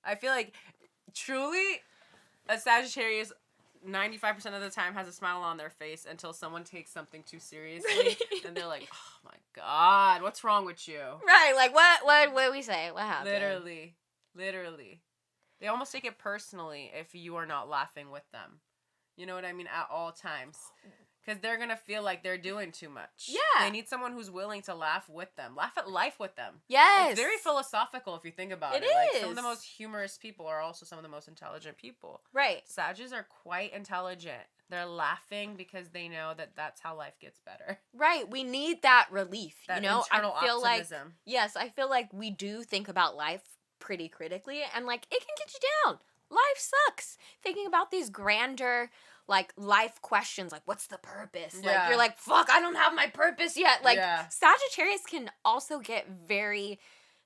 I feel like truly a Sagittarius 95% of the time has a smile on their face until someone takes something too seriously and they're like, oh my God, what's wrong with you? Right, like what did we say? What happened? Literally. They almost take it personally if you are not laughing with them. You know what I mean? At all times. Because they're going to feel like they're doing too much. Yeah. They need someone who's willing to laugh with them. Laugh at life with them. Yes. It's very philosophical if you think about it. It Like, is. some of the most humorous people are also some of the most intelligent people. Right. Sages are quite intelligent. They're laughing because they know that that's how life gets better. Right. We need that relief, That you know? internal I feel optimism. I feel like we do think about life pretty critically, and like it can get you down. Life sucks. Thinking about these grander like life questions, like what's the purpose? Yeah. Like you're like, fuck, I don't have my purpose yet. Like Yeah. Sagittarius can also get very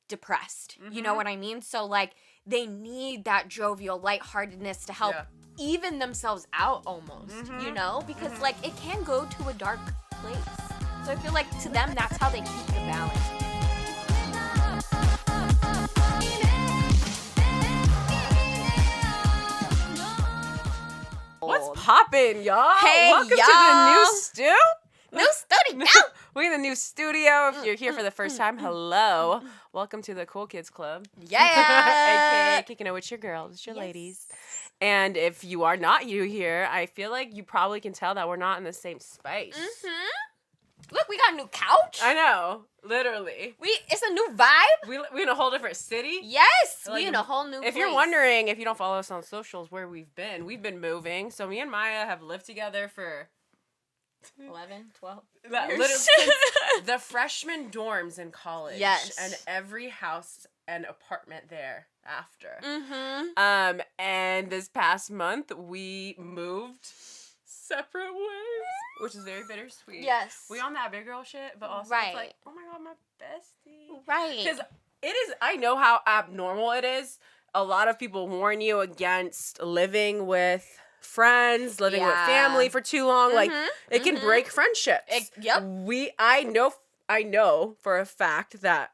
depressed. You know Mhm. what I mean? So like they need that jovial lightheartedness to help Yeah. even themselves out almost, Mhm. you know? Because like it can go to a dark place. So I feel like to them that's how they keep the balance. What's poppin', y'all? Hey, Welcome y'all. to the new stew. New study. We're in the new studio. If you're here for the first time, hello. Welcome to the Cool Kids Club. Yeah. AKA kicking it with your girls, it's your Yes. ladies. And if you are not here, I feel like you probably can tell that we're not in the same space. Look, we got a new couch. I know, literally. It's a new vibe. We in a whole different city. Yes, Like, we in a whole new If you're place. wondering, if you don't follow us on socials, where we've been moving. So me and Maya have lived together for 11, 12 literally years. since the freshman dorms in college. Yes. And every house and apartment there after. Mm-hmm. And this past month we moved separate ways, which is very bittersweet. Yes. We on that big girl shit, but also Right. it's like, oh my God, my bestie. Right. Because it is, I know how abnormal it is. A lot of people warn you against living with friends, living with Yeah. family for too long. Like, it can break friendships. Yep. I know for a fact that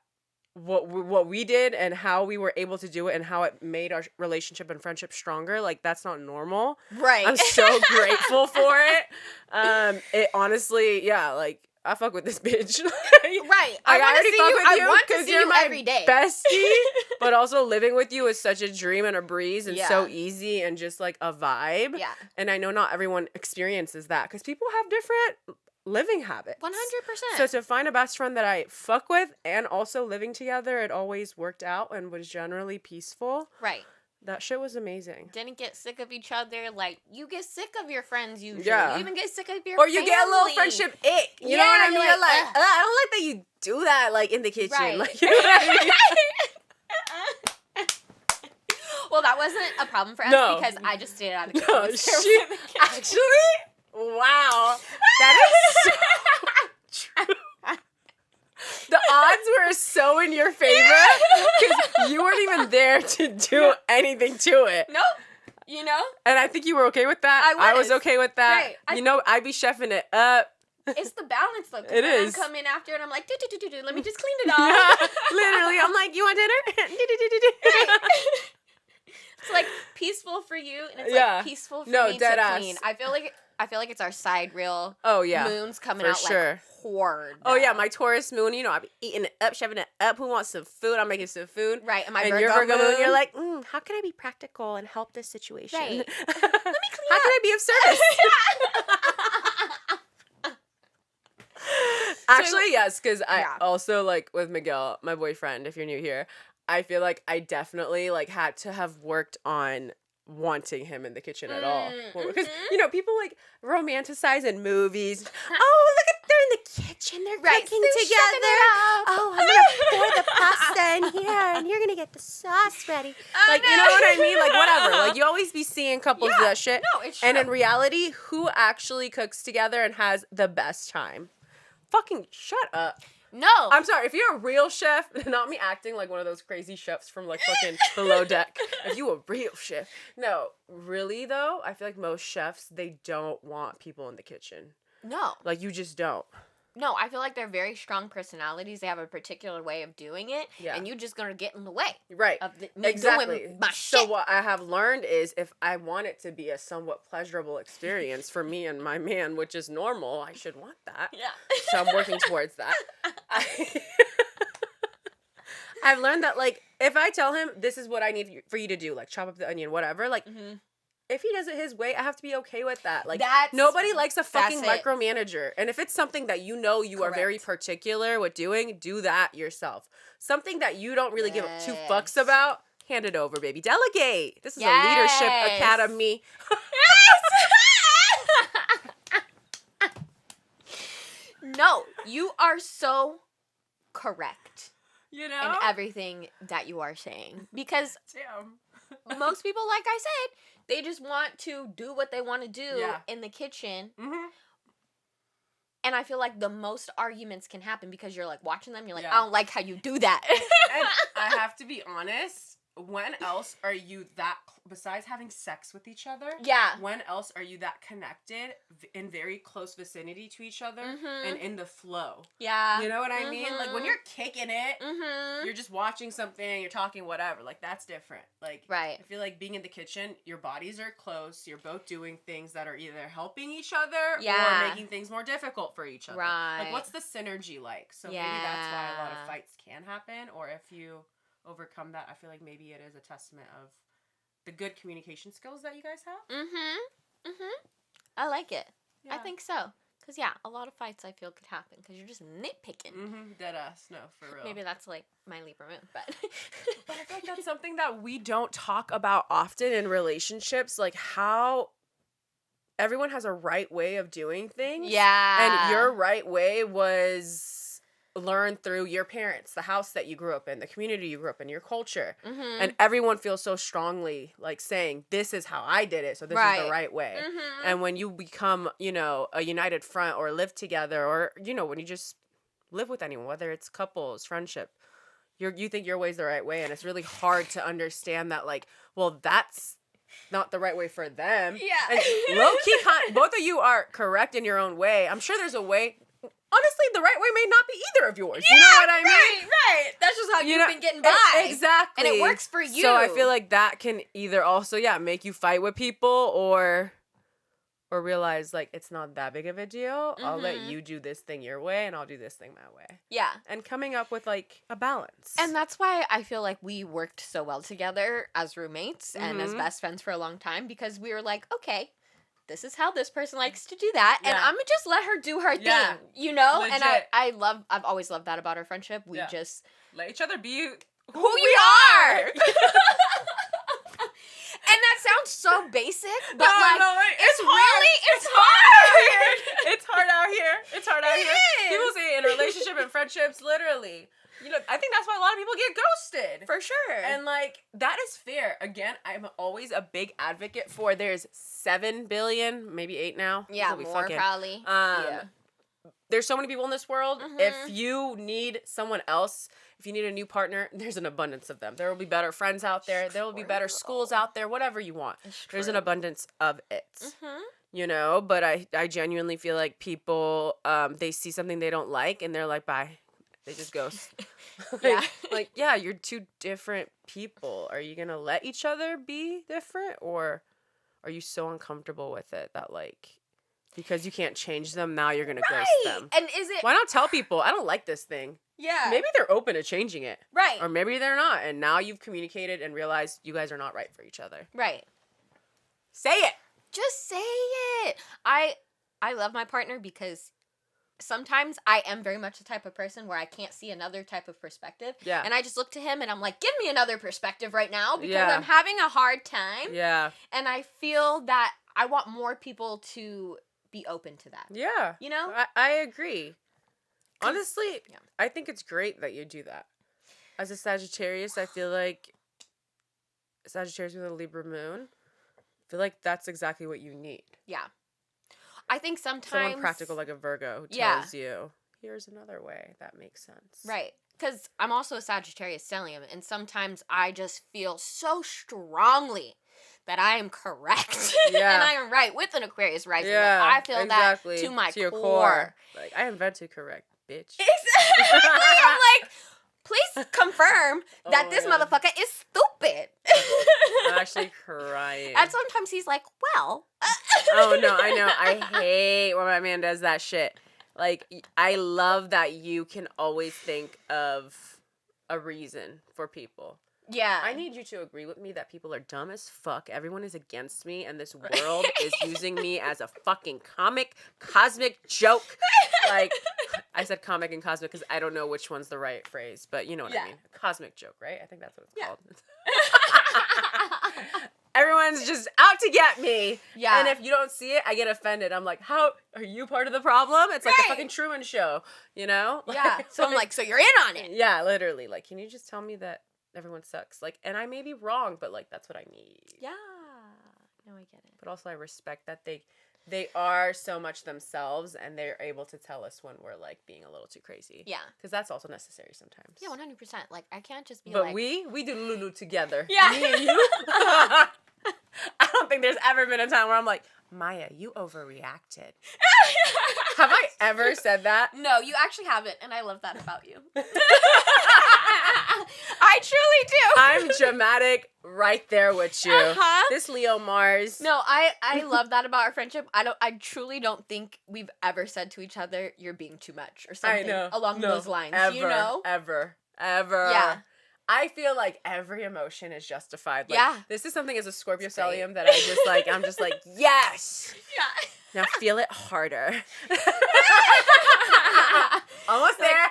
what we did and how we were able to do it and how it made our relationship and friendship stronger, like, that's not normal. Right. I'm so grateful for it. It honestly, yeah, like, I fuck with this bitch. Right. I want to see you. I want to see you're you my every day. bestie. But also living with you is such a dream and a breeze and so Yeah. easy and just like a vibe. Yeah. And I know not everyone experiences that because people have different living habits. 100%. So to find a best friend that I fuck with and also living together, it always worked out and was generally peaceful. Right. That shit was amazing. Didn't get sick of each other. Like, you get sick of your friends usually. Yeah. You even get sick of your Or you get a little family. friendship ick. You know Yeah, what I mean? you're You're like, like, I don't like that you do that, like, in the kitchen. Right. Like, you know what I mean? Well, that wasn't a problem for us No. because I just stayed out of the kitchen. No, with Sarah she, in the kitchen. actually, wow. That is so true. The odds were so in your favor because you weren't even there to do anything to it. Nope. You know? And I think you were okay with that. I was was. okay with that. Right. You know, I'd be chefing it up. It's the balance, though. 'Cause It when is. I come in after and I'm like, do, let me just clean it off. Literally, I'm like, you want dinner? Right. It's like peaceful for you, and it's Yeah. like peaceful for No, me dead to ass. clean. I feel like it's our side reel. Oh, yeah. Moons coming for out sure. like hard. Oh, now. yeah, my Taurus moon, you know, I'll be eating it up, shoving it up. Who wants some food? I'm making some food. Right, and my And Virgo your Virgo moon, moon, you're like, how can I be practical and help this situation? Right. Let me clean up. How can I be of service? Actually, yes, because I Yeah. also, like, with Miguel, my boyfriend, if you're new here, I feel like I definitely, like, had to have worked on wanting him in the kitchen at all. Because, you know, people, like, romanticize in movies. Oh, look at, they're in the kitchen. They're Right, cooking they're together. shoving it up. Oh, I'm going to pour the pasta in here, and you're going to get the sauce ready. Like, you know what I mean? Like, whatever. Like, you always be seeing couples do Yeah. that shit. No, it's true. And in reality, who actually cooks together and has the best time? Fucking shut up. No. I'm sorry, if you're a real chef, not me acting like one of those crazy chefs from like fucking Below Deck. If you a real chef. No, really though, I feel like most chefs, they don't want people in the kitchen. No. Like, you just don't. No, I feel like they're very strong personalities. They have a particular way of doing it, and you're just gonna get in the way, right? Of me doing my shit. So what I have learned is, if I want it to be a somewhat pleasurable experience for me and my man, which is normal, I should want that. Yeah. So I'm working towards that. I've learned that, like, if I tell him this is what I need for you to do, like chop up the onion, whatever, like. If he does it his way, I have to be okay with that. Like, nobody likes a fucking micromanager. And if it's something that you know you are very particular with doing, do that yourself. Something that you don't really give two fucks about, hand it over, baby. Delegate. This is a leadership academy. No, you are so correct. You know? In everything that you are saying. Because most people, like I said, they just want to do what they want to do in the kitchen. And I feel like the most arguments can happen because you're like watching them. You're like, I don't like how you do that. And I have to be honest. When else are you that, besides having sex with each other? Yeah. When else are you that connected in very close vicinity to each other and in the flow? Yeah. You know what I mean? Like, when you're kicking it, you're just watching something, you're talking, whatever. Like, that's different. Like, I feel like being in the kitchen, your bodies are close. You're both doing things that are either helping each other or making things more difficult for each other. Right. Like, what's the synergy like? So maybe that's why a lot of fights can happen. Or if you overcome that, I feel like maybe it is a testament of the good communication skills that you guys have. I like it. Yeah. I think so. Because, a lot of fights I feel could happen because you're just nitpicking. Deadass. No, for real. Maybe that's like my Libra moon, but. But I feel like that's something that we don't talk about often in relationships, like how everyone has a right way of doing things. Yeah. And your right way was learned through your parents, the house that you grew up in, the community you grew up in, your culture. And everyone feels so strongly like saying, this is how I did it, so this is the right way. And when you become, a united front or live together, or, when you just live with anyone, whether it's couples, friendship, you think your way's the right way, and it's really hard to understand that, like, well, that's not the right way for them. Yeah. And low-key, both of you are correct in your own way. I'm sure there's a way. Honestly, the right way may not be either of yours. You know what I mean? Right. That's just how you've been getting by. Exactly. And it works for you. So I feel like that can either also, make you fight with people or realize, like, it's not that big of a deal. I'll let you do this thing your way, and I'll do this thing my way. Yeah. And coming up with, like, a balance. And that's why I feel like we worked so well together as roommates and as best friends for a long time, because we were like, okay, this is how this person likes to do that, and I'm gonna just let her do her thing, Legit. And I've always loved that about our friendship. We just let each other be who we are. And that sounds so basic, but it's hard. It's hard out here. It's hard out here. People say in relationship and friendships, literally. I think that's why a lot of people get ghosted. For sure. And, like, that is fair. Again, I'm always a big advocate for there's 7 billion, maybe 8 now. Yeah, more probably. There's so many people in this world. If you need someone else, if you need a new partner, there's an abundance of them. There will be better friends out there. There will be better schools out there, whatever you want. There's an abundance of it. But I genuinely feel like people, they see something they don't like, and they're like, bye. They just ghost. You're two different people. Are you going to let each other be different? Or are you so uncomfortable with it that, like, because you can't change them, now you're going to ghost them? And is it... Why not tell people, I don't like this thing? Yeah. Maybe they're open to changing it. Right. Or maybe they're not. And now you've communicated and realized you guys are not right for each other. Right. Say it. Just say it. I love my partner because sometimes I am very much the type of person where I can't see another type of perspective. Yeah. And I just look to him and I'm like, give me another perspective right now because I'm having a hard time. Yeah. And I feel that I want more people to be open to that. Yeah. I agree. Honestly, I think it's great that you do that. As a Sagittarius, I feel like Sagittarius with a Libra moon, I feel like that's exactly what you need. Yeah. I think sometimes... Someone practical like a Virgo who tells you, here's another way. That makes sense. Right. Because I'm also a Sagittarius stellium, and sometimes I just feel so strongly that I am correct. And I am right with an Aquarius rising. Yeah, like, I feel that to my core. Like, I am meant to correct, bitch. Exactly. I'm like, please confirm that this motherfucker is stupid. I'm actually crying. And sometimes he's like, well. Oh, no, I know. I hate when my man does that shit. Like, I love that you can always think of a reason for people. Yeah. I need you to agree with me that people are dumb as fuck. Everyone is against me, and this world is using me as a fucking cosmic joke. Like, I said comic and cosmic because I don't know which one's the right phrase, but you know what I mean. Cosmic joke, right? I think that's what it's called. Everyone's just out to get me. Yeah. And if you don't see it, I get offended. I'm like, how are you part of the problem? It's like the fucking Truman Show, you know? Yeah. So I'm like, so you're in on it. Yeah, literally. Like, can you just tell me that everyone sucks? Like, and I may be wrong, but like, that's what I need. Yeah. No, I get it. But also I respect that they are so much themselves and they're able to tell us when we're like being a little too crazy. Yeah. Because that's also necessary sometimes. Yeah, 100%. Like, I can't just be but like. But we do Lulu together. Yeah. Me and you. I don't think there's ever been a time where I'm like, Maya, you overreacted. Have I ever said that? No, you actually haven't, and I love that about you. I truly do. I'm dramatic right there with you. This Leo Mars. No, I love that about our friendship. I truly don't think we've ever said to each other, you're being too much or something along those lines. Ever, you know? Ever. Yeah. I feel like every emotion is justified. Like, yeah. This is something as a Scorpio stellium that I'm just like, yes. Yeah. Now feel it harder. Almost there.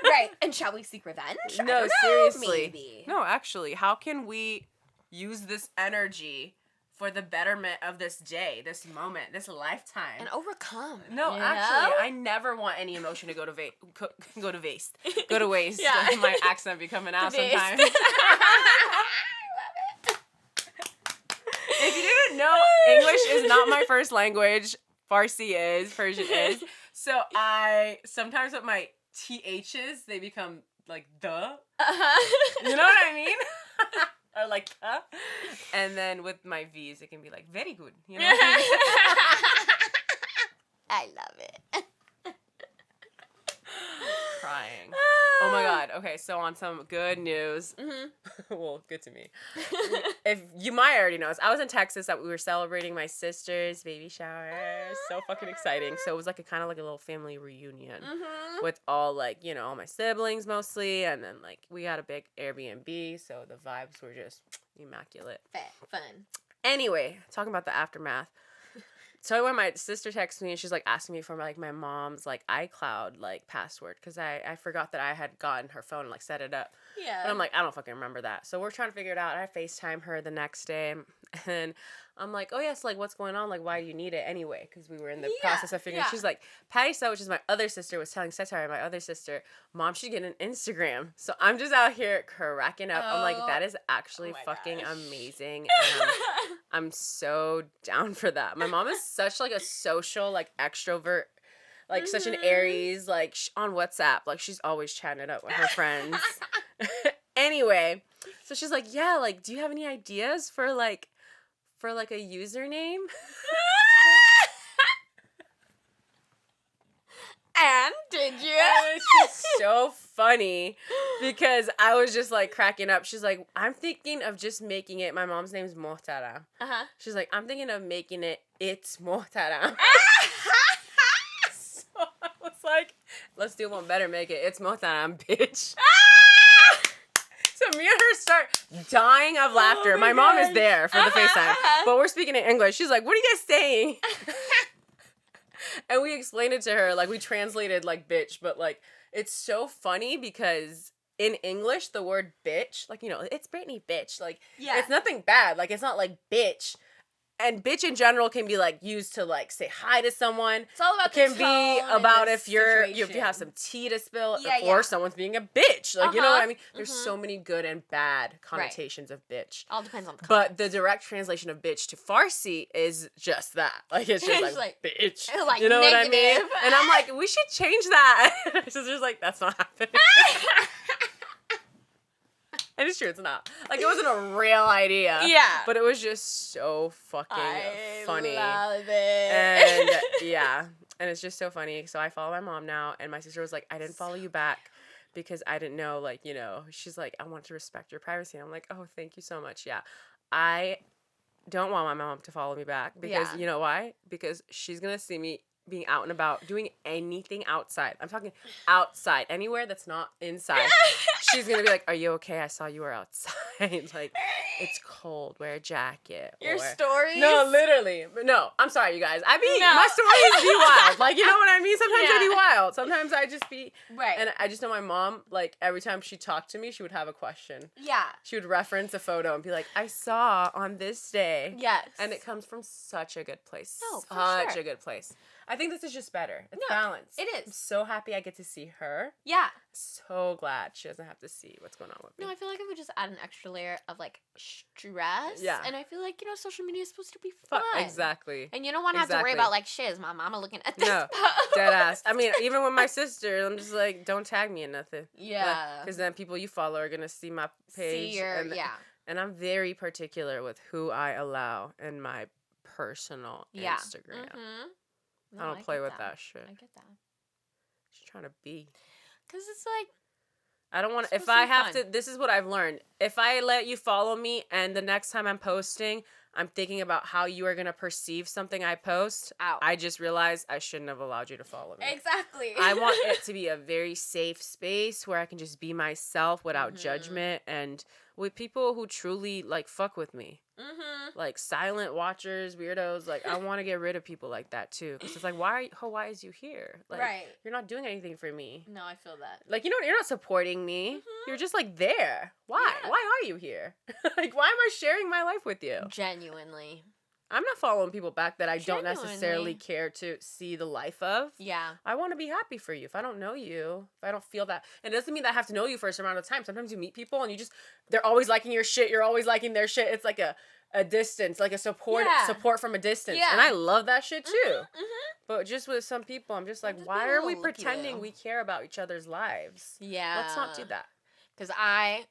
Right. And shall we seek revenge? No, seriously. Maybe. No, actually, how can we use this energy for the betterment of this day, this moment, this lifetime? And overcome. No, actually, I never want any emotion to go to waste. Yeah. My accent be coming out sometimes. If you didn't know, English is not my first language. Farsi is, Persian is. So sometimes with my THs, they become like the. You know what I mean? Or like and then with my V's, it can be like very good. You know what I mean? I love it. Crying. Oh my god. Okay, so on some good news. Well, good to me. If you might already know, I was in Texas that we were celebrating my sister's baby shower. So fucking exciting. So it was like a kind of like a little family reunion with all like, you know, all my siblings mostly, and then like we got a big Airbnb, so the vibes were just immaculate. Fun. Anyway, talking about the aftermath. So when my sister texted me and she's like asking me for like my mom's like iCloud like password because I forgot that I had gotten her phone and like set it up. Yeah. And I'm like, I don't fucking remember that. So we're trying to figure it out. I FaceTime her the next day and I'm like, oh yes, like what's going on? Like why do you need it anyway? Because we were in the process of figuring. She's like, Patty Sell, which is my other sister, was telling Satire, my other sister, Mom should get an Instagram. So I'm just out here cracking up. I'm like, that is actually fucking amazing. And I'm so down for that. My mom is such like a social like extrovert, like such an Aries, like on WhatsApp, like she's always chatting it up with her friends. Anyway, so she's like, yeah, like do you have any ideas for like a username? And did you? And it's just so funny because I was just like cracking up. She's like, I'm thinking of just making it. My mom's name is Mohtara. She's like, I'm thinking of making it. It's Mohtara. So I was like, let's do one better. Make it. It's Mohtara, bitch. So me and her start dying of laughter. My mom is there for the FaceTime, but we're speaking in English. She's like, what are you guys saying? And we explained it to her, like, we translated, like, bitch, but, like, it's so funny because in English, the word bitch, like, you know, it's Brittany, bitch, like, it's nothing bad, like, it's not, like, bitch, and bitch in general can be, like, used to, like, say hi to someone. It's all about the tone. It can be about if you have some tea to spill, or someone's being a bitch, like, you know what I mean? There's so many good and bad connotations of bitch. All depends on the context. But the direct translation of bitch to Farsi is just that. Like, it's just like bitch. Like, you know negative. what I mean? And I'm like, we should change that. So just like, that's not happening. And it's true, it's not. Like, it wasn't a real idea. Yeah. But it was just so fucking funny. I love it. And, yeah. And it's just so funny. So I follow my mom now, and my sister was like, I didn't follow you back because I didn't know, like, you know, she's like, I want to respect your privacy. And I'm like, oh, thank you so much. Yeah. I don't want my mom to follow me back because, you know why? Because she's going to see me being out and about, doing anything outside. I'm talking outside, anywhere that's not inside. She's going to be like, are you okay? I saw you were outside. Like, it's cold. Wear a jacket. Your stories? No, literally. No, I'm sorry, you guys. My stories be wild. Like, you know what I mean? Sometimes they be wild. Sometimes I just be... Right. And I just know my mom, like, every time she talked to me, she would have a question. Yeah. She would reference a photo and be like, I saw on this day. Yes. And it comes from such a good place. No, for Such sure. a good place. I think this is just better. It's balanced. It is. I'm so happy I get to see her. Yeah. So glad she doesn't have to see what's going on with me. No, I feel like it would just add an extra layer of, like, stress. Yeah. And I feel like, you know, social media is supposed to be fun. Exactly. And you don't want to have to worry about, like, shit, is my mama looking at this post? Dead ass. I mean, even with my sister, I'm just like, don't tag me in nothing. Yeah. Because then people you follow are going to see my page. See your, And I'm very particular with who I allow in my personal Instagram. Mm-hmm. No, I don't play with that shit. I get that. She's trying to be. Because it's like... I don't want to... If I have to... This is what I've learned. If I let you follow me and the next time I'm posting, I'm thinking about how you are going to perceive something I post, I just realized I shouldn't have allowed you to follow me. Exactly. I want it to be a very safe space where I can just be myself without judgment and with people who truly, like, fuck with me. Mm-hmm. Like, silent watchers, weirdos. Like, I want to get rid of people like that, too. Because it's like, why is you here? Like, you're not doing anything for me. No, I feel that. Like, you know, you're not supporting me. Mm-hmm. You're just, like, there. Why? Yeah. Why are you here? Like, why am I sharing my life with you? Genuinely. I'm not following people back that I don't necessarily care to see the life of. Yeah. I want to be happy for you. If I don't know you, if I don't feel that, and it doesn't mean that I have to know you for a certain amount of time. Sometimes you meet people and they're always liking your shit. You're always liking their shit. It's like a distance, like a support from a distance. Yeah. And I love that shit too. Mm-hmm. But just with some people, I'm just like, why are we pretending we care about each other's lives? Yeah. Let's not do that. Because I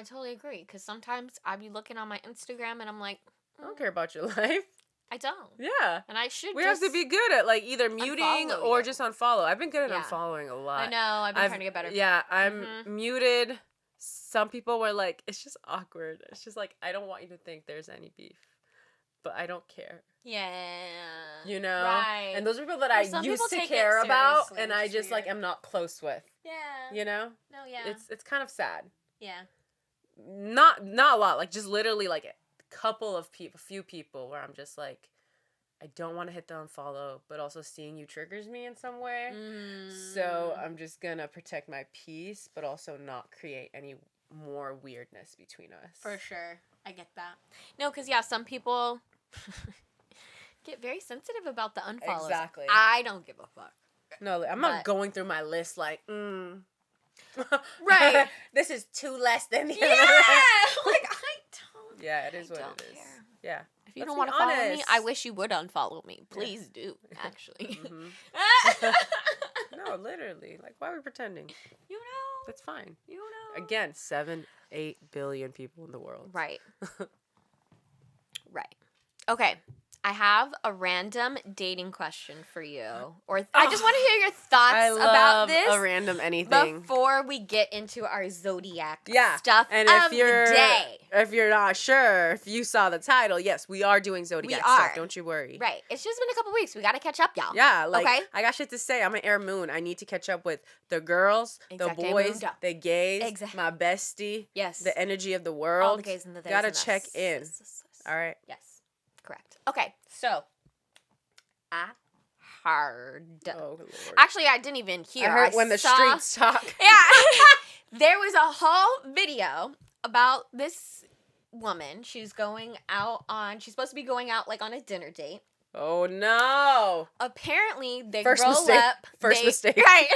totally agree. Because sometimes I be looking on my Instagram and I'm like, I don't care about your life. I don't. Yeah. And I should We have to be good at, like, either muting or just unfollow. I've been good at unfollowing a lot. I know. I've been trying to get better. Yeah. I'm muted. Some people were like, it's just awkward. It's just like, I don't want you to think there's any beef. But I don't care. Yeah. You know? Right. And those are people that I used to care about and I just, like, am not close with. Yeah. You know? No, yeah. It's kind of sad. Yeah. Not a lot. Like, just literally, like, a few people where I'm just like, I don't want to hit the unfollow, but also seeing you triggers me in some way. So I'm just gonna protect my peace, but also not create any more weirdness between us. For sure. I get that. No, because, some people get very sensitive about the unfollows. Exactly. I don't give a fuck. No, I'm not going through my list like, Right. This is 2 less than the other. Like, I don't. Yeah, it is what it is. Care. Yeah. If you don't want to follow me, I wish you would unfollow me. Please do, actually. No, literally. Like, why are we pretending? You know. That's fine. You know. Again, 7-8 billion people in the world. Right. Right. Okay. I have a random dating question for you. I just want to hear your thoughts about this. A random anything. Before we get into our zodiac stuff and of the day. If you're not sure, if you saw the title, yes, we are doing zodiac stuff. Don't you worry. Right. It's just been a couple weeks. We got to catch up, y'all. Yeah. Like, okay? I got shit to say. I'm an air moon. I need to catch up with the girls, the boys, the gays, my bestie, the energy of the world. All the gays and the gotta check in. All right? Yes. Correct. Okay, so I heard. Oh, Lord. Actually, I didn't even hear. I heard when the streets talk. Yeah. There was a whole video about this woman. She's supposed to be going out, like, on a dinner date. Oh, no. Apparently, they First roll mistake. up. First mistake. Right.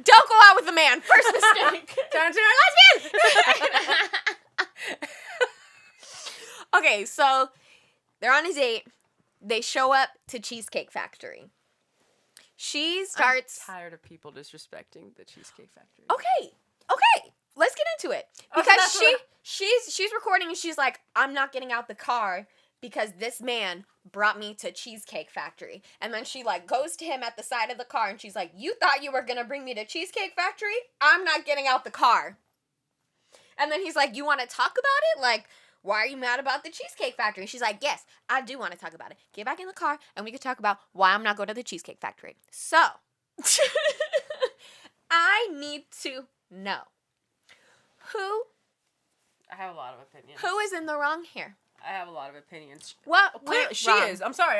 Don't go out with a man. First mistake. Time to lesbian. Okay, so they're on a date. They show up to Cheesecake Factory. She starts... I'm tired of people disrespecting the Cheesecake Factory. Okay. Let's get get into it. Because she's recording and she's like, I'm not getting out the car because this man brought me to Cheesecake Factory. And then she like goes to him at the side of the car and she's like, you thought you were gonna bring me to Cheesecake Factory? I'm not getting out the car. And then he's like, you want to talk about it? Like, why are you mad about the Cheesecake Factory? And she's like, yes, I do want to talk about it. Get back in the car and we can talk about why I'm not going to the Cheesecake Factory. So, I need to know who... I have a lot of opinions. Who is in the wrong here? I have a lot of opinions. What? She is. I'm sorry.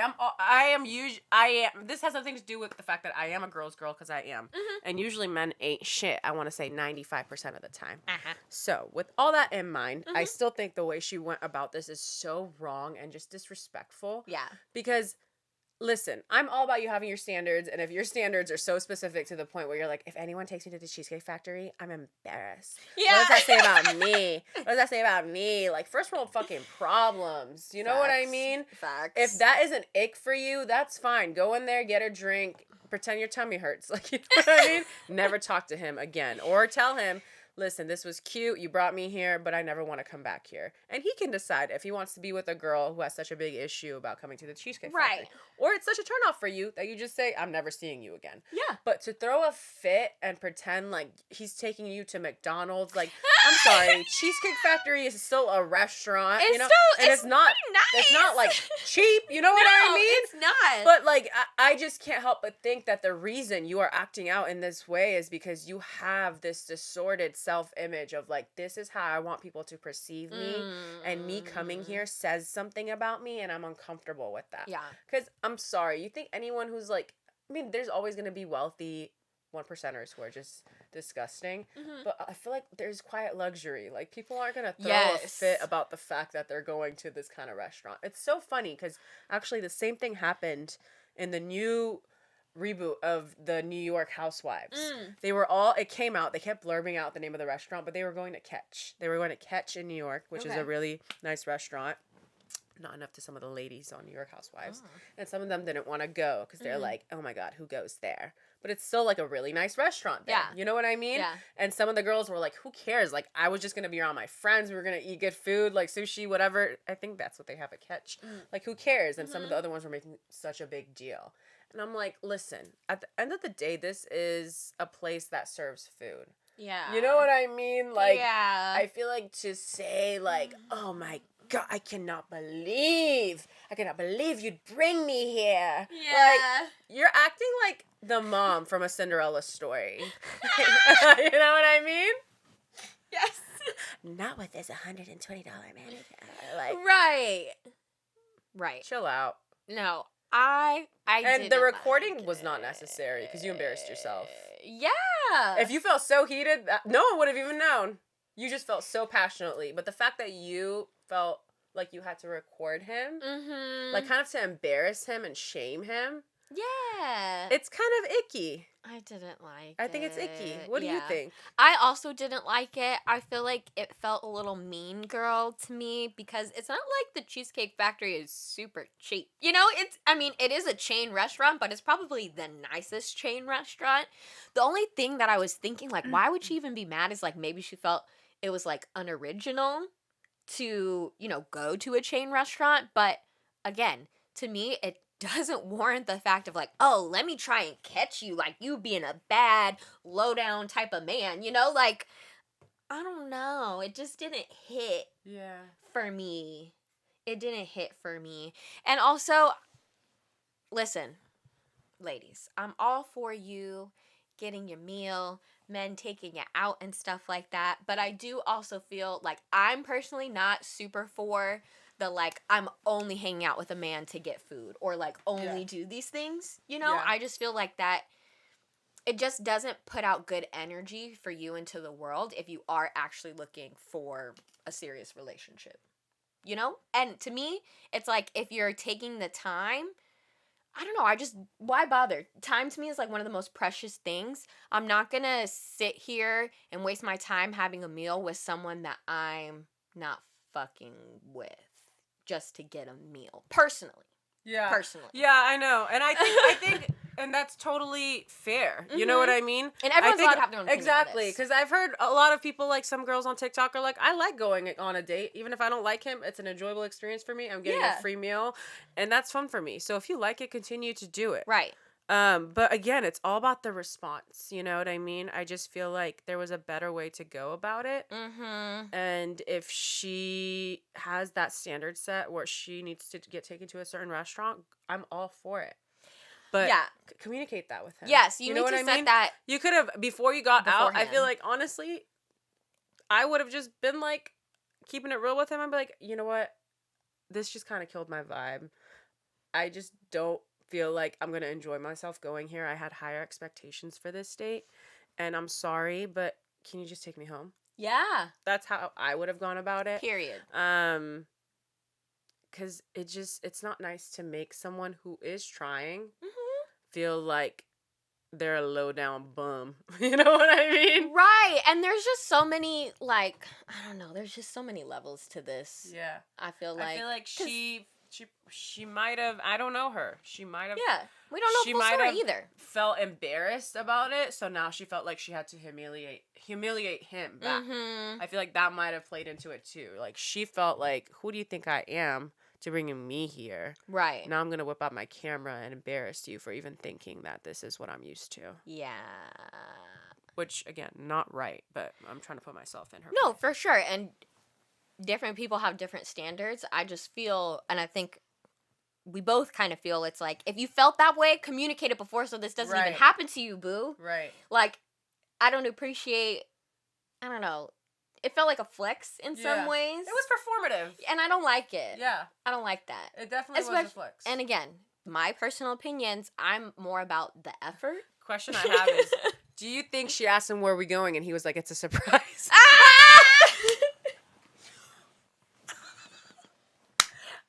This has something to do with the fact that I am a girl's girl because I am. Mm-hmm. And usually men ain't shit, I want to say 95% of the time. Uh-huh. So with all that in mind, I still think the way she went about this is so wrong and just disrespectful. Yeah. Because... listen, I'm all about you having your standards, and if your standards are so specific to the point where you're like, if anyone takes me to the Cheesecake Factory, I'm embarrassed. Yeah. What does that say about me? What does that say about me? Like, first world fucking problems. You know what I mean? Facts. If that is an ick for you, that's fine. Go in there, get a drink, pretend your tummy hurts. Like, you know what I mean? Never talk to him again. Or tell him, listen, this was cute. You brought me here, but I never want to come back here. And he can decide if he wants to be with a girl who has such a big issue about coming to the Cheesecake Factory. Right. Or it's such a turnoff for you that you just say, I'm never seeing you again. Yeah. But to throw a fit and pretend like he's taking you to McDonald's, like, I'm sorry, Cheesecake Factory is still a restaurant, you know? And it's not nice. It's not like cheap, you know what I mean? It's not. But like I just can't help but think that the reason you are acting out in this way is because you have this distorted self-image of like, this is how I want people to perceive me, and me coming here says something about me and I'm uncomfortable with that. Yeah. Because I'm sorry, you think anyone who's like, I mean, there's always going to be wealthy 1%ers who are just disgusting, but I feel like there's quiet luxury. Like, people aren't going to throw a fit about the fact that they're going to this kind of restaurant. It's so funny because actually the same thing happened in the new reboot of the New York Housewives. They were all, it came out, they kept blurbing out the name of the restaurant, but they were going to Catch. They were going to Catch in New York, which is a really nice restaurant. Not enough to some of the ladies on New York Housewives. Oh. And some of them didn't want to go because they're like, oh my God, who goes there? But it's still like a really nice restaurant there. Yeah. You know what I mean? Yeah. And some of the girls were like, who cares? Like, I was just going to be around my friends. We were going to eat good food, like sushi, whatever. I think that's what they have at Catch. Like, who cares? And some of the other ones were making such a big deal. And I'm like, listen, at the end of the day, this is a place that serves food. Yeah. You know what I mean? Like, I feel like to say, like, oh my God, I cannot believe you'd bring me here. Yeah. Like, you're acting like the mom from A Cinderella Story. You know what I mean? Yes. Not with this $120 manicure. Like, right. Chill out. No, I and the recording was not necessary because you embarrassed yourself. Yeah. If you felt so heated, no one would have even known. You just felt so passionately. But the fact that you felt like you had to record him, like kind of to embarrass him and shame him. Yeah. It's kind of icky. I didn't like it. I think it's icky. What do you think? I also didn't like it. I feel like it felt a little mean girl to me because it's not like the Cheesecake Factory is super cheap. You know, it is a chain restaurant, but it's probably the nicest chain restaurant. The only thing that I was thinking, like, why would she even be mad is like maybe she felt it was like unoriginal to, you know, go to a chain restaurant. But again, to me, it doesn't warrant the fact of like, oh, let me try and catch you, like you being a bad, low down type of man, you know? Like, I don't know. It just didn't hit for me. It didn't hit for me. And also, listen, ladies, I'm all for you getting your meal, men taking you out and stuff like that. But I do also feel like I'm personally not super for the, like, I'm only hanging out with a man to get food or, like, only do these things, you know? I just feel like that it just doesn't put out good energy for you into the world if you are actually looking for a serious relationship, you know? And to me, it's like if you're taking the time, I don't know, why bother? Time to me is like one of the most precious things. I'm not gonna sit here and waste my time having a meal with someone that I'm not fucking with just to get a meal. Personally. Yeah. Personally. Yeah, I know. And I think And that's totally fair. You know what I mean? And everyone's allowed to have their own opinion. Exactly. Because I've heard a lot of people, like some girls on TikTok are like, I like going on a date. Even if I don't like him, it's an enjoyable experience for me. I'm getting a free meal. And that's fun for me. So if you like it, continue to do it. Right. But again, it's all about the response. You know what I mean? I just feel like there was a better way to go about it. Mm-hmm. And if she has that standard set where she needs to get taken to a certain restaurant, I'm all for it. But communicate that with him. Yes, you need to set that. You could have, before you got out, I feel like, honestly, I would have just been like, keeping it real with him. I'd be like, you know what? This just kind of killed my vibe. I just don't feel like I'm going to enjoy myself going here. I had higher expectations for this date. And I'm sorry, but can you just take me home? Yeah. That's how I would have gone about it. Period. Because it's not nice to make someone who is trying feel like they're a low down bum. You know what I mean? Right. And there's just so many, like, I don't know, there's just so many levels to this. Yeah. I feel like she might have, I don't know her. She might have. Yeah. We don't know full story either. Felt embarrassed about it, so now she felt like she had to humiliate him back. Mm-hmm. I feel like that might have played into it too. Like, she felt like, who do you think I am to bringing me here? Right. Now I'm going to whip out my camera and embarrass you for even thinking that this is what I'm used to. Yeah. Which, again, not right, but I'm trying to put myself in her place. place. For sure. And different people have different standards. I just feel, and I think we both kind of feel, it's like, if you felt that way, communicate it before so this doesn't even happen to you, boo. Right. Like, I don't appreciate, I don't know, it felt like a flex in some ways. It was performative. And I don't like it. Yeah. I don't like that. It definitely was a flex. And again, my personal opinions, I'm more about the effort. Question I have is, do you think she asked him where are we going and he was like, it's a surprise?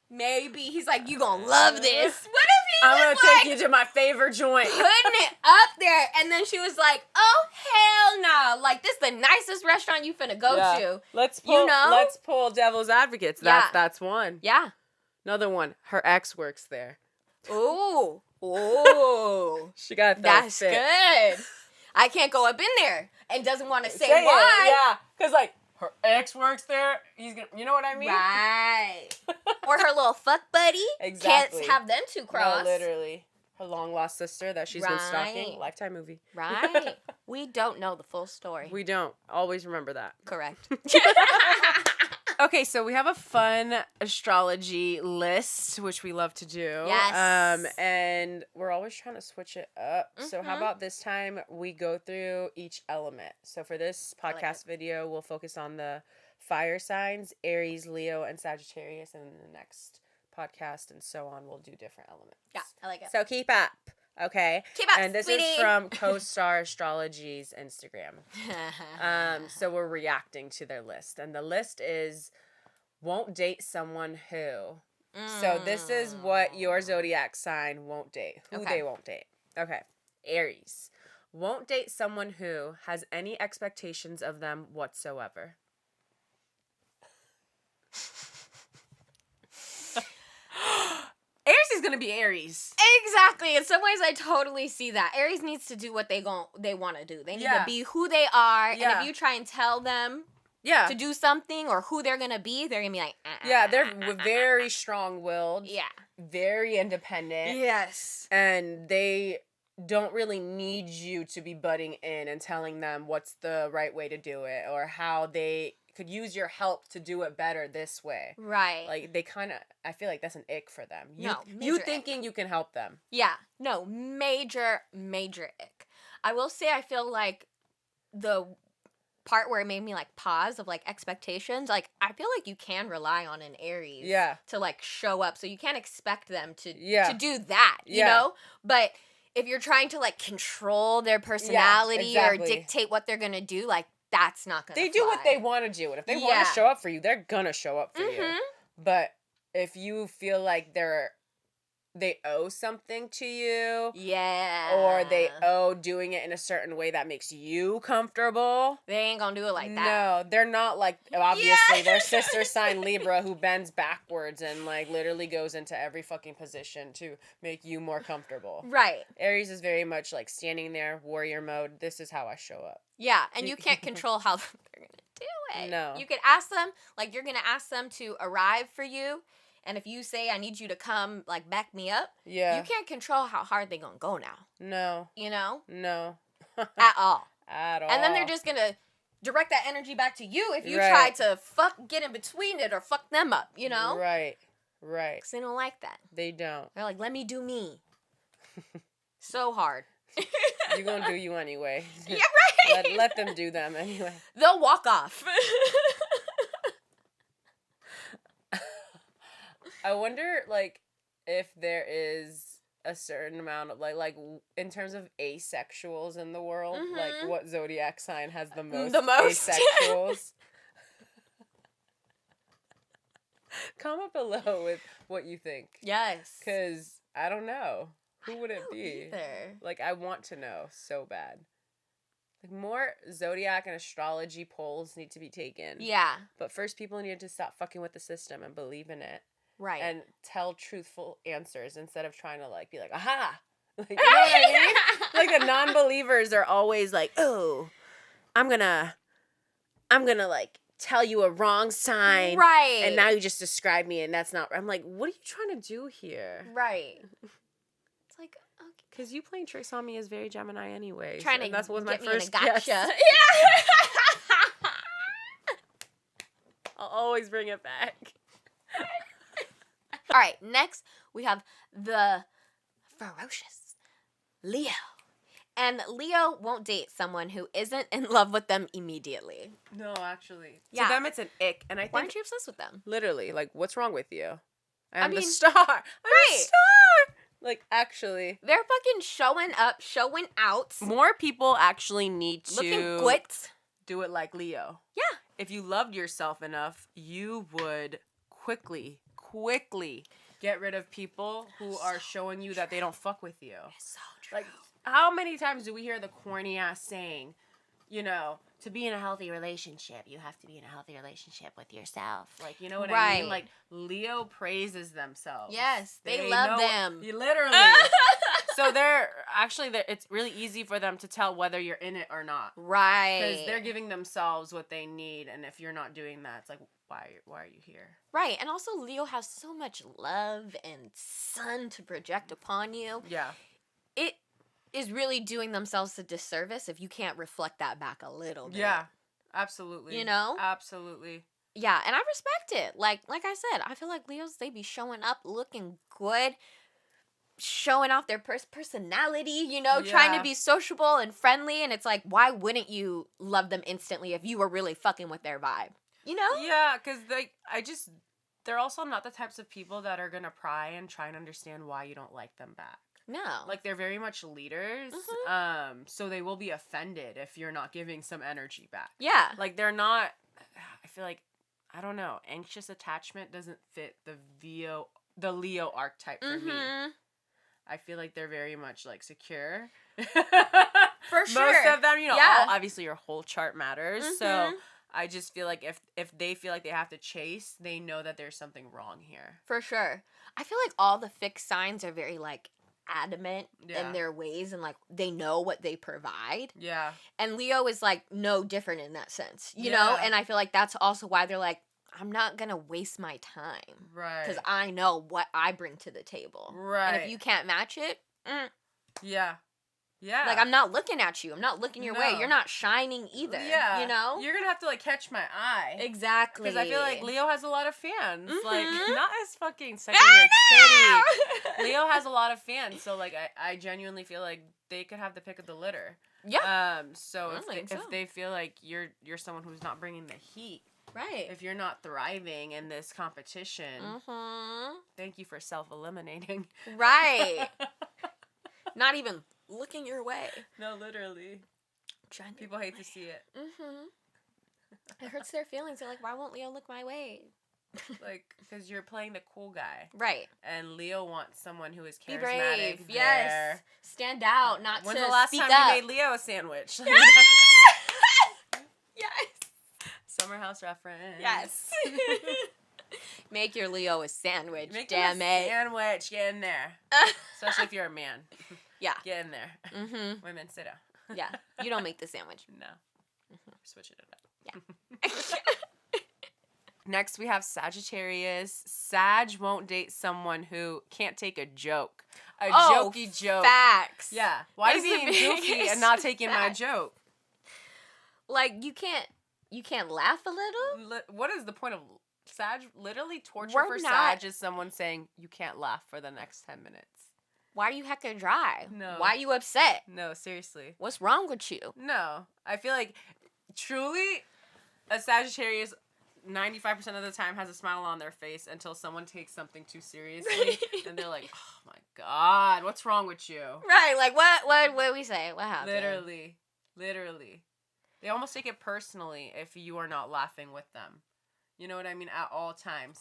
Maybe. He's like, you gonna love this. What if he I'm gonna take you to my favorite joint. Putting it up there. And then she was like, oh, hell no. Like, this is the nicest restaurant you finna go to. Let's pull devil's advocates. That's one. Yeah. Another one. Her ex works there. Ooh. Ooh. She got that. That's fit. Good. I can't go up in there and doesn't want to say why. Yeah. Because, like, her ex works there. He's gonna, you know what I mean? Right. Or her little fuck buddy. Exactly. Can't have them two cross. No, literally. Her long lost sister that she's been stalking. Lifetime movie. Right. We don't know the full story. We don't. Always remember that. Correct. Okay, so we have a fun astrology list, which we love to do. Yes. And we're always trying to switch it up. Mm-hmm. So how about this time we go through each element? So for this podcast video, we'll focus on the fire signs, Aries, Leo, and Sagittarius. And in the next podcast and so on, we'll do different elements. Yeah, I like it. So keep up. Okay. Keep up, and this sweetie. is from Co-Star Astrology's Instagram. So we're reacting to their list. And the list is won't date someone who. So this is what your zodiac sign won't date. Who they won't date. Okay. Aries. Won't date someone who has any expectations of them whatsoever. Aries is going to be Aries. Exactly. In some ways, I totally see that. Aries needs to do what they want to do. They need to be who they are. And if you try and tell them to do something or who they're going to be, they're going to be like, Yeah, they're very strong-willed. Yeah. Very independent. Yes. And they don't really need you to be butting in and telling them what's the right way to do it or how they could use your help to do it better this way. Right. Like, they kind of, I feel like that's an ick for them. You thinking you can help them. Yeah. No, major ick. I will say I feel like the part where it made me, like, pause of, like, expectations, like, I feel like you can rely on an Aries to, like, show up. So you can't expect them to do that, you know? But if you're trying to, like, control their personality or dictate what they're going to do, like, that's not gonna They do what they want to do. And if they want to show up for you, they're gonna show up for you. But if you feel like they're they owe something to you. Yeah. Or they owe doing it in a certain way that makes you comfortable. They ain't gonna do it like that. No, they're not like, obviously, their sister sign Libra who bends backwards and like literally goes into every fucking position to make you more comfortable. Right. Aries is very much like standing there, warrior mode. This is how I show up. Yeah, and you can't control how they're gonna do it. No. You could ask them, like, you're gonna ask them to arrive for you. And if you say, I need you to come, like, back me up, you can't control how hard they gonna go now. No. You know? No. At all. At all. And then they're just gonna direct that energy back to you if you try to get in between it or fuck them up, you know? Right. Right. Because they don't like that. They don't. They're like, let me do me. So hard. You're gonna do you anyway. Yeah, right. Let them do them anyway. They'll walk off. I wonder, like, if there is a certain amount of, like in terms of asexuals in the world, like, what zodiac sign has the most asexuals? Comment below with what you think. Yes. Because I don't know. Who would it be? Either. Like, I want to know so bad. Like, more zodiac and astrology polls need to be taken. Yeah. But first, people need to stop fucking with the system and believe in it. Right. And tell truthful answers instead of trying to, like, be like, aha! Like, you know what I mean? Like, the non-believers are always like, oh, I'm gonna, like, tell you a wrong sign. Right. And now you just describe me and that's not, I'm like, what are you trying to do here? Right. It's like, okay. Because you playing tricks on me is very Gemini anyway. Trying to that's what was my get me first in a gotcha. guess. Yeah. I'll always bring it back. All right, next we have the ferocious Leo. And Leo won't date someone who isn't in love with them immediately. No, actually. Yeah. To them, it's an ick. And I think, why aren't you obsessed with them? Literally, like, what's wrong with you? I'm the mean, star. I'm the star. Like, actually. They're fucking showing up, showing out. More people actually need to looking good. Do it like Leo. Yeah. If you loved yourself enough, you would quickly get rid of people who are showing you that they don't fuck with you. It's so true. Like, how many times do we hear the corny ass saying, you know, to be in a healthy relationship, you have to be in a healthy relationship with yourself. Like, you know what I mean? Like, Leo praises themselves. Yes, they love them. Literally. So it's really easy for them to tell whether you're in it or not. Right. Because they're giving themselves what they need, and if you're not doing that, it's like, why are you here? Right, and also Leo has so much love and sun to project upon you. Yeah. It is really doing themselves a disservice if you can't reflect that back a little bit. Yeah, absolutely. You know? Absolutely. Yeah, and I respect it. Like I said, I feel like Leos, they be showing up looking good, showing off their personality, you know, trying to be sociable and friendly, and it's like, why wouldn't you love them instantly if you were really fucking with their vibe? You know? Yeah, because they're also not the types of people that are gonna pry and try and understand why you don't like them back. No. Like, they're very much leaders, so they will be offended if you're not giving some energy back. Yeah. Like, they're not, I feel like, I don't know, anxious attachment doesn't fit the Leo archetype for me. I feel like they're very much, like, secure. For sure. Most of them, you know, obviously your whole chart matters, so I just feel like if they feel like they have to chase, they know that there's something wrong here. For sure. I feel like all the fixed signs are very, like, adamant in their ways, and, like, they know what they provide. Yeah. And Leo is, like, no different in that sense, you know? And I feel like that's also why they're like, I'm not gonna waste my time. Right. Because I know what I bring to the table. Right. And if you can't match it, Yeah. Yeah. Like, I'm not looking at you. I'm not looking your way. You're not shining either. Yeah. You know? You're gonna have to, like, catch my eye. Exactly. Because I feel like Leo has a lot of fans. Like, not as fucking sucking your titty. Leo has a lot of fans, so, like, I genuinely feel like they could have the pick of the litter. Yeah. So if they feel like you're someone who's not bringing the heat, right? If you're not thriving in this competition, thank you for self-eliminating. Right. Not even looking your way. No, literally. People hate to see it. It hurts their feelings. They're like, why won't Leo look my way? Like, because you're playing the cool guy. Right. And Leo wants someone who is charismatic. Be brave. There. Yes. Stand out, not When's to the last speak time up. you made Leo a sandwich? Yes. Summer House reference. Yes. Make your Leo a sandwich. Make damn him a it. sandwich. Get in there. Especially if you're a man. Yeah. Get in there. Mm-hmm. Women, sit down. Yeah. You don't make the sandwich. No. Mm-hmm. Switching it up. Yeah. Next, we have Sagittarius. Sag won't date someone who can't take a joke. A jokey joke. Facts. Yeah. Why are you That's being the goofy and not taking my facts. joke? Like, you can't laugh a little? What is the point of Sag? Literally torture We're for not- Sag is someone saying you can't laugh for the next 10 minutes. Why are you hecka dry? No. Why are you upset? No, seriously. What's wrong with you? No. I feel like truly a Sagittarius 95% of the time has a smile on their face until someone takes something too seriously and they're like, "Oh my god, what's wrong with you?" Right, like what we say? What happened? Literally. They almost take it personally if you are not laughing with them. You know what I mean? At all times.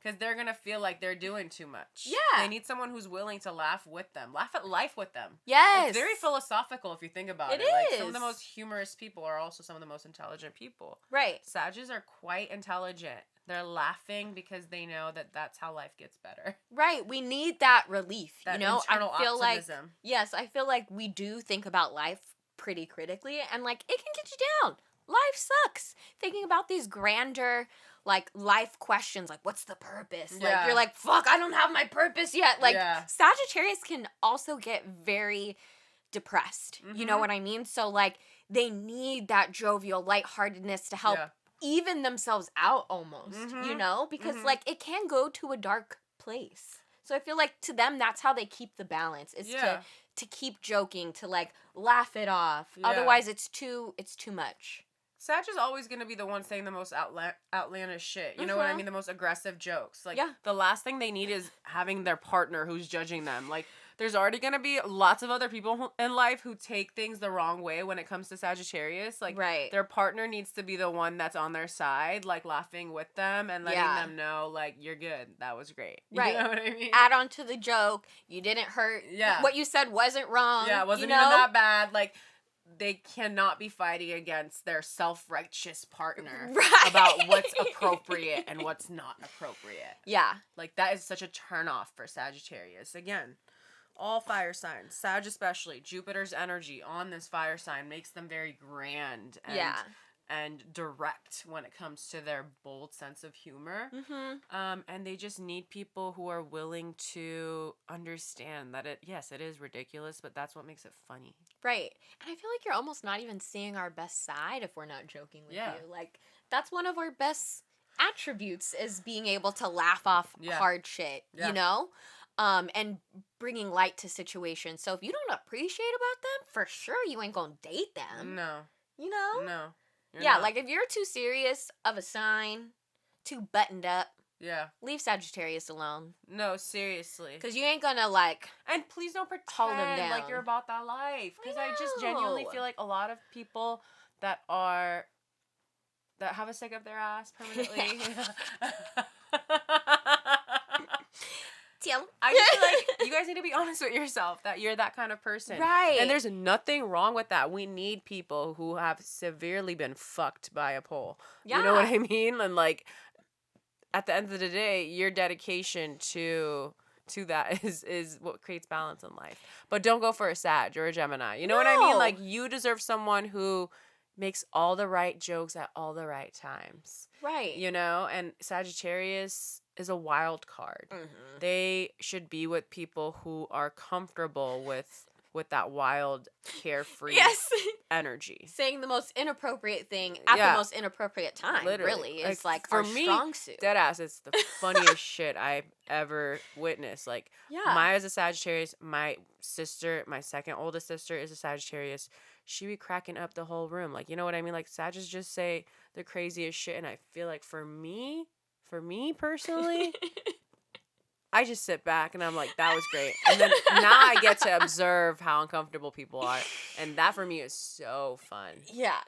Because they're going to feel like they're doing too much. Yeah. They need someone who's willing to laugh with them. Laugh at life with them. Yes. It's very philosophical if you think about it. It Like, some of is. the most humorous people are also some of the most intelligent people. Right. Sages are quite intelligent. They're laughing because they know that that's how life gets better. Right. We need that relief. That you know, internal I feel optimism. like yes, I feel like we do think about life pretty critically, and like it can get you down. Life sucks. Thinking about these grander like life questions, like what's the purpose? Yeah. Like you're like, fuck, I don't have my purpose yet. Like Yeah. Sagittarius can also get very depressed. You know Mhm. what I mean? So like they need that jovial lightheartedness to help Yeah. even themselves out almost, Mhm. you know? Because Mhm. like it can go to a dark place. So I feel like to them that's how they keep the balance is Yeah. to keep joking, to like laugh it off. Yeah. Otherwise it's too much. Sag is always going to be the one saying the most outlandish shit. You know what I Mhm. mean? The most aggressive jokes. Like, Yeah. the last thing they need is having their partner who's judging them. Like, there's already going to be lots of other people in life who take things the wrong way when it comes to Sagittarius. Like, Right. their partner needs to be the one that's on their side, like, laughing with them and letting Yeah. them know, like, you're good. That was great. Right. You know what I mean? Add on to the joke. You didn't hurt. Yeah. What you said wasn't wrong. Yeah, it wasn't you even know? that bad. Like, they cannot be fighting against their self-righteous partner Right. about what's appropriate and what's not appropriate. Yeah. Like, that is such a turnoff for Sagittarius. Again, all fire signs, Sag especially, Jupiter's energy on this fire sign makes them very grand and direct when it comes to their bold sense of humor. Mm-hmm. And they just need people who are willing to understand that it is ridiculous, but that's what makes it funny. Right. And I feel like you're almost not even seeing our best side if we're not joking with Yeah. you. Like, that's one of our best attributes is being able to laugh off Yeah. hard shit, Yeah. you know? And bringing light to situations. So if you don't appreciate about them, for sure you ain't gonna date them. No. You know? No. You're Yeah, not. like if you're too serious of a sign, too buttoned up, Yeah. leave Sagittarius alone. No, seriously. Because you ain't gonna like And please don't Hold 'em pretend like down. you're about that life. Because I just know. genuinely feel like a lot of people that have a stick up their ass permanently. I just feel like you guys need to be honest with yourself that you're that kind of person. Right. And there's nothing wrong with that. We need people who have severely been fucked by a pole. Yeah. You know what I mean? And like at the end of the day, your dedication to that is what creates balance in life. But don't go for a Sag or a Gemini. You know what I mean? No. Like you deserve someone who makes all the right jokes at all the right times. Right. You know? And Sagittarius is a wild card. Mm-hmm. They should be with people who are comfortable with that wild, carefree Yes. energy. Saying the most inappropriate thing at Yeah. the most inappropriate time. Literally. Really. It's like for our me, strong suit. Deadass, it's the funniest shit I've ever witnessed. Like, Yeah. Maya's a Sagittarius. My sister, my second oldest sister, is a Sagittarius. She be cracking up the whole room. Like, you know what I mean? Like, Sagittarius just say the craziest shit. And I feel like for me personally, I just sit back and I'm like, that was great. And then now I get to observe how uncomfortable people are. And that for me is so fun. Yeah.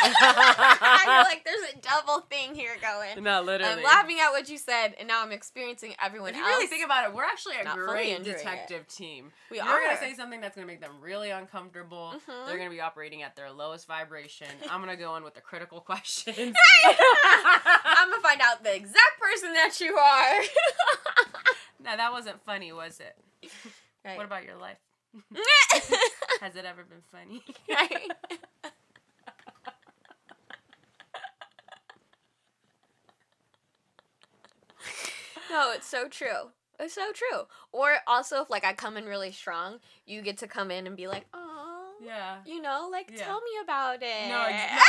I feel like there's a double thing here going. No, literally. I'm laughing at what you said, and now I'm experiencing everyone else. If you really think about it, we're actually a not great detective team. You're going to say something that's going to make them really uncomfortable. Mm-hmm. They're going to be operating at their lowest vibration. I'm going to go in with the critical questions. I'm going to find out the exact person that you are. No, that wasn't funny, was it? Right. What about your life? Has it ever been funny? Right. No, it's so true. It's so true. Or also, if, like, I come in really strong, you get to come in and be like, oh, yeah. You know, like, tell me about it. No, yes.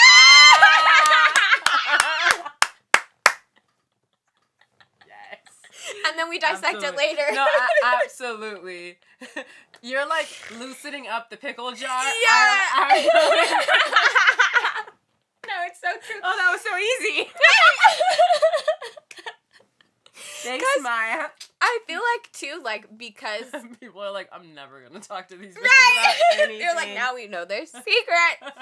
And then we dissect it later. No, absolutely. You're, like, loosening up the pickle jar. Yeah. No, it's so true. Oh, that was so easy. Thanks, Maya. I feel like, too, like, because... People are like, I'm never going to talk to these bitches right. about anything. They're like, now we know their secret.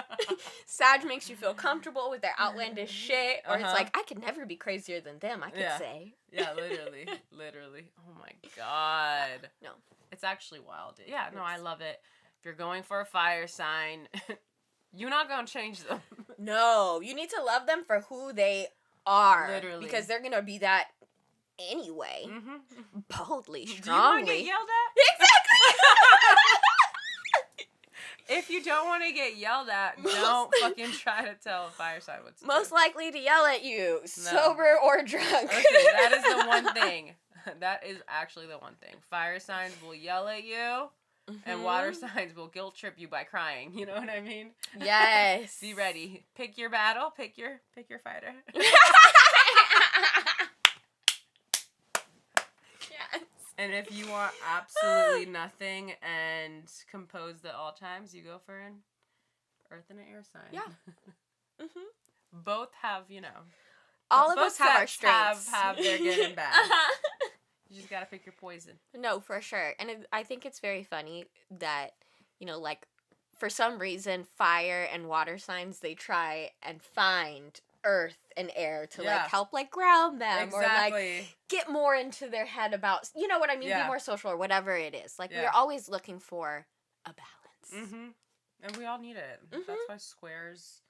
Sag makes you feel comfortable with their outlandish shit. Or it's like, I could never be crazier than them, I could say. Yeah, literally. Literally. Oh, my God. No. It's actually wild. Yeah, no, I love it. If you're going for a fire sign, you're not going to change them. No. You need to love them for who they are. Literally. Because they're going to be that... anyway, boldly, strongly. Do you want to get yelled at? Exactly. If you don't want to get yelled at, don't fucking try to tell a fire sign what to do. Most likely to yell at you, sober or drunk. Okay, that is the one thing. That is actually the one thing. Fire signs will yell at you, and water signs will guilt trip you by crying. You know what I mean? Yes. Be ready. Pick your battle. Pick your fighter. And if you want absolutely nothing and composed at all times, you go for an earth and an air sign. Yeah. Both have, all of us have our strengths. Have their good and bad. You just gotta pick your poison. No, for sure. And I think it's very funny that, like, for some reason, fire and water signs, they try and find earth and air to like help like ground them or like get more into their head about, you know what I mean, be more social or whatever it is. Like we're always looking for a balance. And we all need it. That's why squares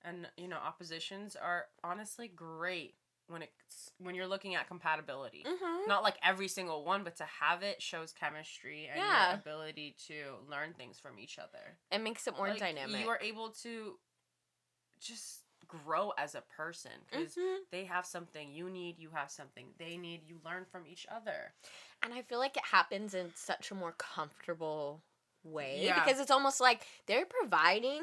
and oppositions are honestly great when you're looking at compatibility. Not like every single one, but to have it shows chemistry and your ability to learn things from each other. It makes it more dynamic. You are able to just grow as a person because they have something you need, you have something they need, you learn from each other. And I feel like it happens in such a more comfortable way because it's almost like they're providing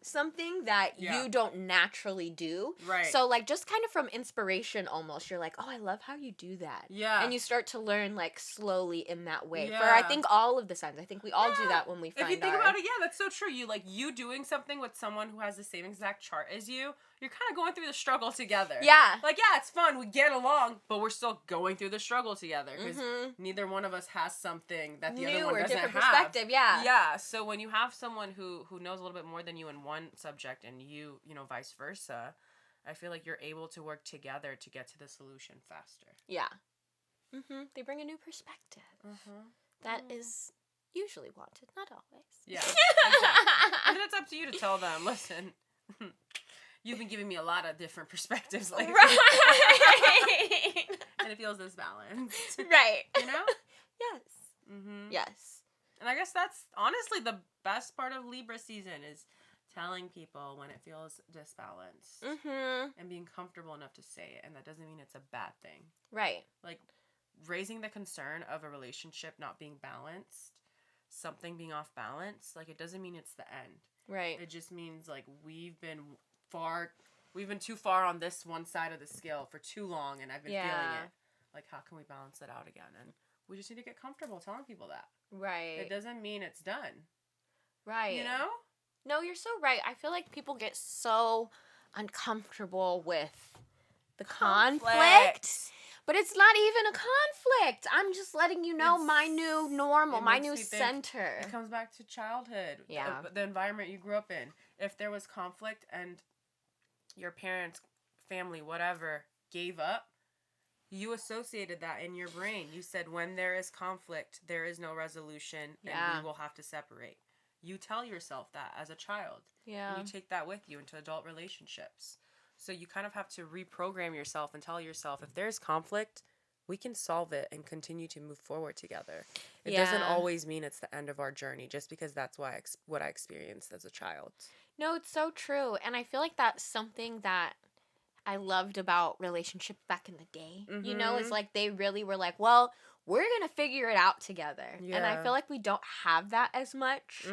something that you don't naturally do. Right. So like just kind of from inspiration almost, you're like, oh, I love how you do that. Yeah. And you start to learn like slowly in that way. Yeah. For I think all of the signs. I think we all do that when we find If you think about it, that's so true. You doing something with someone who has the same exact chart as you, you're kind of going through the struggle together. Yeah. Like, it's fun. We get along, but we're still going through the struggle together because neither one of us has something that the other one doesn't have. Perspective, yeah. Yeah. So when you have someone who knows a little bit more than you in one subject and you vice versa, I feel like you're able to work together to get to the solution faster. Yeah. They bring a new perspective. That is usually wanted, not always. Yeah. Exactly. And then it's up to you to tell them, listen, you've been giving me a lot of different perspectives lately. Right. And it feels disbalanced. Right. Yes. Yes. And I guess that's honestly the best part of Libra season is telling people when it feels disbalanced and being comfortable enough to say it. And that doesn't mean it's a bad thing. Right. Like raising the concern of a relationship not being balanced, something being off balance, like it doesn't mean it's the end. Right. It just means like we've been too far on this one side of the scale for too long and I've been feeling it. Like how can we balance it out again? And we just need to get comfortable telling people that. Right. It doesn't mean it's done. Right. No, you're so right. I feel like people get so uncomfortable with the conflict. But it's not even a conflict. I'm just letting you know my new normal, my new center. It comes back to childhood. Yeah. The environment you grew up in. If there was conflict and your parents, family, whatever, gave up, you associated that in your brain. You said, when there is conflict, there is no resolution, and we will have to separate. You tell yourself that as a child. Yeah. And you take that with you into adult relationships. So you kind of have to reprogram yourself and tell yourself, if there's conflict, we can solve it and continue to move forward together. It doesn't always mean it's the end of our journey, just because that's what I experienced as a child. No, it's so true. And I feel like that's something that I loved about relationships back in the day. Mm-hmm. You know, it's like they really were like, well, we're going to figure it out together. Yeah. And I feel like we don't have that as much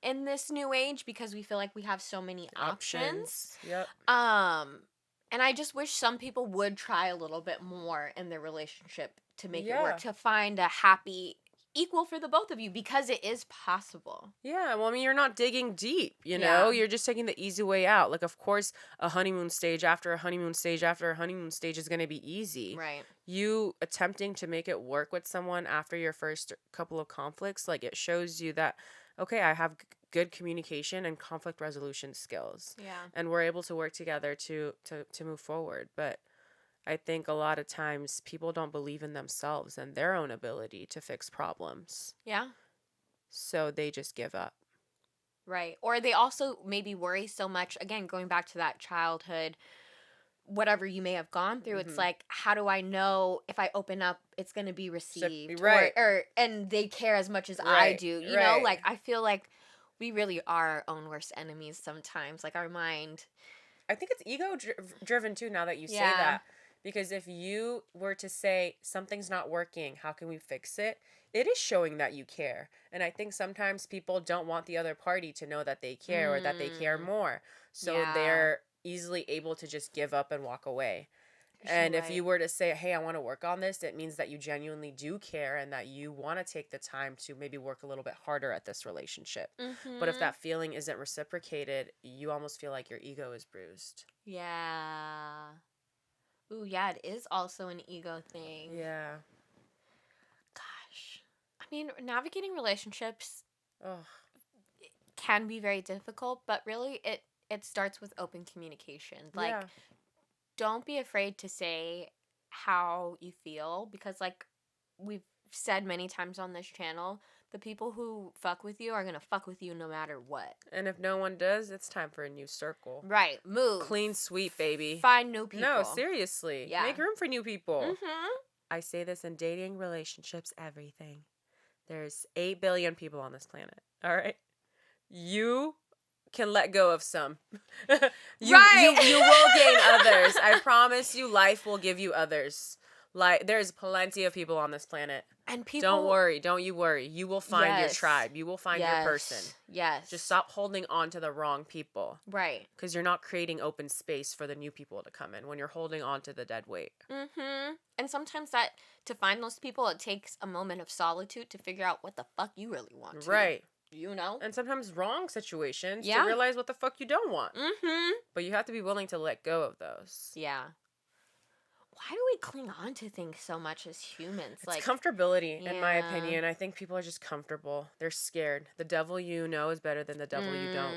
in this new age, because we feel like we have so many options. Yep. And I just wish some people would try a little bit more in their relationship to make it work, to find a happy equal for the both of you, because it is possible. Yeah, well, I mean, you're not digging deep, you know? You're just taking the easy way out. Like, of course, a honeymoon stage after a honeymoon stage after a honeymoon stage is going to be easy. Right. You attempting to make it work with someone after your first couple of conflicts, like, it shows you that, okay, I have good communication and conflict resolution skills. Yeah. And we're able to work together to move forward. But I think a lot of times people don't believe in themselves and their own ability to fix problems. Yeah. So they just give up. Right. Or they also maybe worry so much, again, going back to that childhood, whatever you may have gone through, it's like, how do I know if I open up, it's going to be received? Right. Or and they care as much as I do. You know, like, I feel like we really are our own worst enemies sometimes. Like, our mind. I think it's ego driven too, now that you say that. Because if you were to say, something's not working, how can we fix it? It is showing that you care. And I think sometimes people don't want the other party to know that they care or that they care more. So they're easily able to just give up and walk away. And if you were to say, hey, I want to work on this, it means that you genuinely do care and that you want to take the time to maybe work a little bit harder at this relationship. But if that feeling isn't reciprocated, you almost feel like your ego is bruised. Yeah. Ooh, yeah, it is also an ego thing. Yeah. Gosh. I mean, navigating relationships can be very difficult, but really it starts with open communication. Like, don't be afraid to say how you feel, because, like we've said many times on this channel, the people who fuck with you are going to fuck with you no matter what. And if no one does, it's time for a new circle. Right. Move. Clean sweep, baby. Find new people. No, seriously. Yeah. Make room for new people. Mm-hmm. I say this in dating, relationships, everything. There's 8 billion people on this planet. All right? You can let go of some. You will gain others. I promise you, life will give you others. Like, there's plenty of people on this planet. And people... Don't worry. Don't you worry. You will find your tribe. You will find your person. Yes. Just stop holding on to the wrong people. Right. Because you're not creating open space for the new people to come in when you're holding on to the dead weight. Mm-hmm. And sometimes to find those people, it takes a moment of solitude to figure out what the fuck you really want to. Right. You know? And sometimes wrong situations to realize what the fuck you don't want. Mm-hmm. But you have to be willing to let go of those. Yeah. Why do we cling on to things so much as humans? It's like comfortability, in my opinion. I think people are just comfortable. They're scared. The devil you know is better than the devil you don't.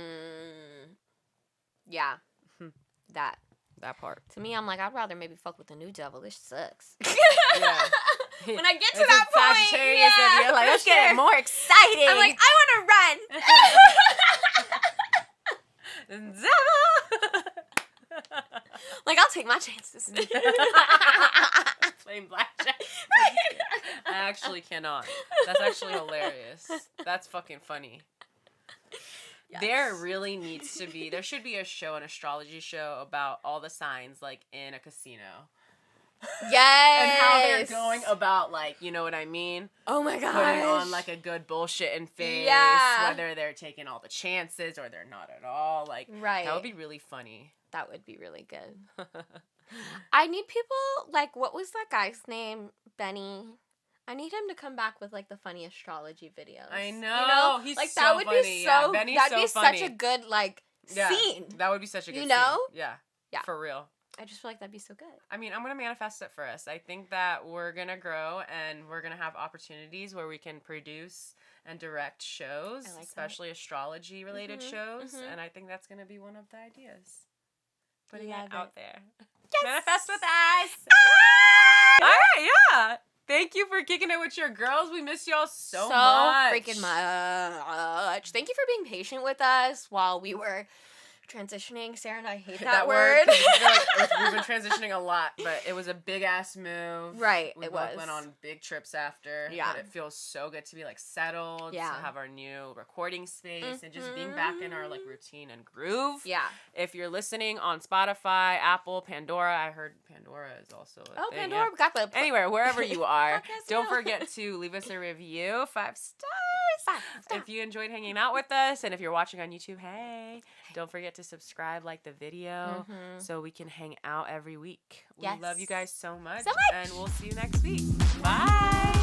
Yeah. That part. To me, I'm like, I'd rather maybe fuck with the new devil. This sucks. Yeah. When I get to that point, Sagittarius of you, like, let's get it more exciting. I'm like, I want to run. Devil! Like, I'll take my chances. Playing blackjack. I actually cannot. That's actually hilarious. That's fucking funny. Yes. There should be a show, an astrology show about all the signs, like, in a casino. Yes. And how they're going about, like, you know what I mean? Oh my gosh. Putting on, like, a good bullshitting face. Yeah. Whether they're taking all the chances or they're not at all. Like, that would be really funny. That would be really good. I need people, like, what was that guy's name? Benny. I need him to come back with, like, the funny astrology videos. I know. You know? He's like, so that would funny. be so, Benny's that'd be funny. such a good, like, scene. That would be such a good scene. Yeah. Yeah. For real. I just feel like that'd be so good. I mean, I'm going to manifest it for us. I think that we're going to grow and we're going to have opportunities where we can produce and direct shows, especially astrology-related shows. Mm-hmm. And I think that's going to be one of the ideas. putting it out there. Yes. Manifest with us. All right, yeah. Thank you for kicking it with your girls. We miss y'all so much. Freaking much. Thank you for being patient with us while we were transitioning. Sarah and I hate that word. We've been transitioning a lot, but it was a big ass move. Right, we both went on big trips after. Yeah. But it feels so good to be like settled. Yeah. To have our new recording space and just being back in our like routine and groove. Yeah. If you're listening on Spotify, Apple, Pandora, I heard Pandora is also a thing. Pandora, we got the anywhere, wherever you are, don't forget to leave us a review, 5 stars. 5 stars. If you enjoyed hanging out with us, and if you're watching on YouTube, hey, don't forget to subscribe, like the video, so we can hang out every week. We love you guys so much, and we'll see you next week. Bye.